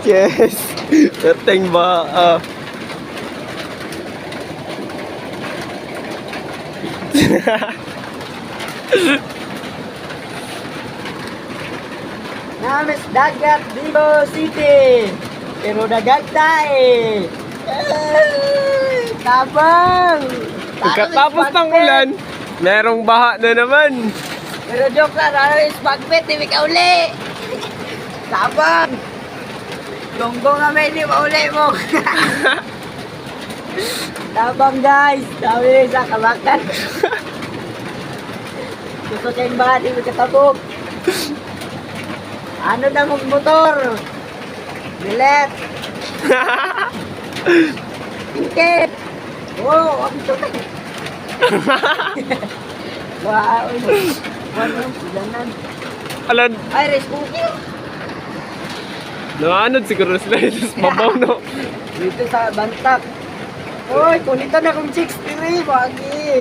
Yes. Perteng ba? Namis dagat Vivo City. Pero dagat tayo. Tabang. Pagkatapos ng ulan, merong baha na naman. Pero joke lang, ano yung spagpet, hindi ka uli. Tabang. Gonggong kami, hindi mauli mo. Tabang guys, dami sa kabakan. Gusto sa yung baha, hindi katabog. Ano na mong motor? Bilet. Ticket. Wow, ang tuloy. Wow. Ano, silanan. Alan, Ay, rice cooker. naanod siguro sila sa babaw, no? Dito sa Bantak. Uy, kunito na kong 63, bagi.